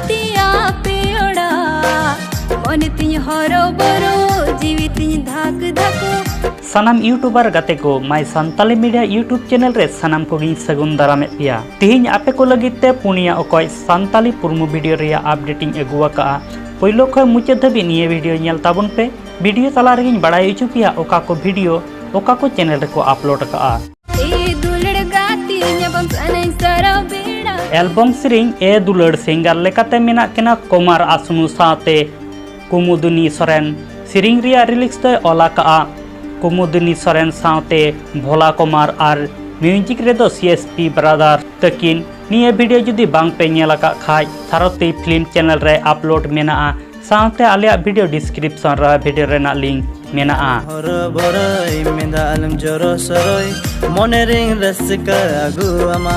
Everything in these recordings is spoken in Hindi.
गातिया पेड़ा मन तिन हरो बरो जीवी तिन धाक धाको सानाम यूट्यूबर गाते को my Santali media YouTube channel रे सानाम को गिन सगुन दारामे पिया तिहिन आपे को लगिते पुनिया ओकय संताली पुरमु वीडियो रिया अपडेटिंग एगुआ का पहिलो खय मुचे धबि निये वीडियो नेल ताबुन पे वीडियो तला रेगिन बड़ाई उचु पिया ओका को वीडियो ओका को चैनल रे को अपलोड का ए दुलड़ गाती न्यबम सनै सरा बेड़ा एल्बम सिरिंग ए दुलड़ सिंगर लेकाते मेना केना कुमार आसनु साते कुमुदुनी सोरेन सिरिंग रिया रिलिक्स दय ओला का कुमुदुनी सोरेन साते भोला कुमार आर म्यूजिक रेदो सीएसपी ब्रदर तकिन निये वीडियो जुदी बांग पे नेला का खाय थारती फिल्म चैनल रे अपलोड मेना साथे आलिया वीडियो डिस्क्रिप्शन रे वीडियो रेना लिंक मेना हरो बरय मेदा आलम जरो सरय मने रिंग रसका अगुआमा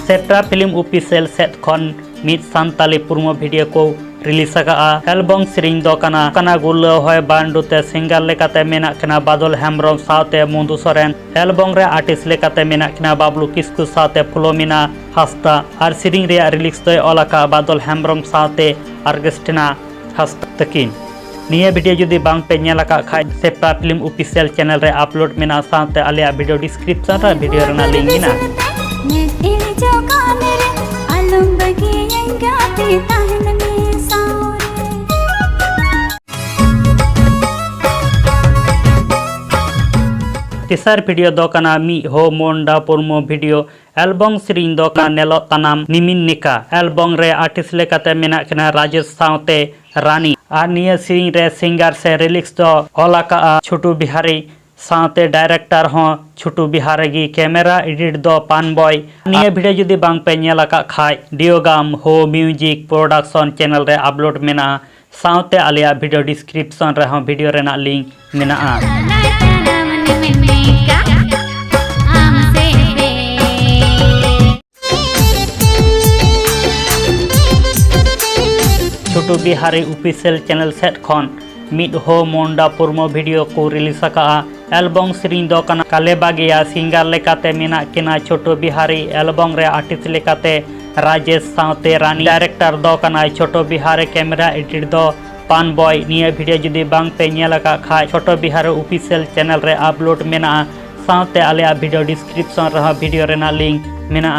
सेट्रा फिल्म ऑफिशियल सेट खन मिट संताली पुरमो वीडियो को रिलीज का एल्बम सिरिंग दो कना गुल्लो होय बांडुते सिंगर लेकाते मेना कना बादल हेम्ब्रम साथे मुंदु सोरेन एल्बम रे आर्टिस्ट लेकाते मेना कना बाबलू किस्कु साथे फुलोमिना हस्ता आर सिरिंग रे रिलीज दो ओलाका बादल हेम्ब्रम साथे आर्गेस्टिना हस्ता तकिन निये वीडियो जुदी बांग पे नेला का खाय सेप्टा फिल्म ऑफिशियल चैनल रे अपलोड मेना साथे आलिया वीडियो डिस्क्रिप्शन रे वीडियो रेना लिंक मेना तीसर वीडियो दो कना मी हो मोंडा पुरमो वीडियो एल्बम सिरिंग दो का नेलो तनाम निमिन निका एल्बम रे आर्टिस्ट लेकाते मेना कना राजेश सावते रानी आर निये सिरिंग रे सिंगर से रिलिक्स दो ओला का छोटू बिहारी साथे डायरेक्टर हो छोटू बिहारी की कैमरा एडिट दो पान बॉय निये वीडियो जुदी बांग पे नेला का खाय डियोगाम हो म्यूजिक प्रोडक्शन चैनल रे अपलोड मेना साथे आलिया वीडियो डिस्क्रिप्शन रे हो वीडियो रेना लिंक मेना छोटू बिहारी ऑफिशियल चैनल सेट खन मिड हो मोंडा पुरमो वीडियो को रिलीज का एल्बम सिरिंग दो कना काले बागिया सिंगर लेकाते मेना केना छोटू बिहारी एल्बम रे आर्टिस्ट लेकाते राजेश सावते रानी डायरेक्टर दो कना छोटू बिहारी कैमरा एडिट दो पान बॉय निये वीडियो जुदी बांग पे नेला का खाय छोटू बिहारी ऑफिशियल चैनल रे अपलोड मेना सावते आलिया वीडियो डिस्क्रिप्शन रे वीडियो रेना लिंक मेना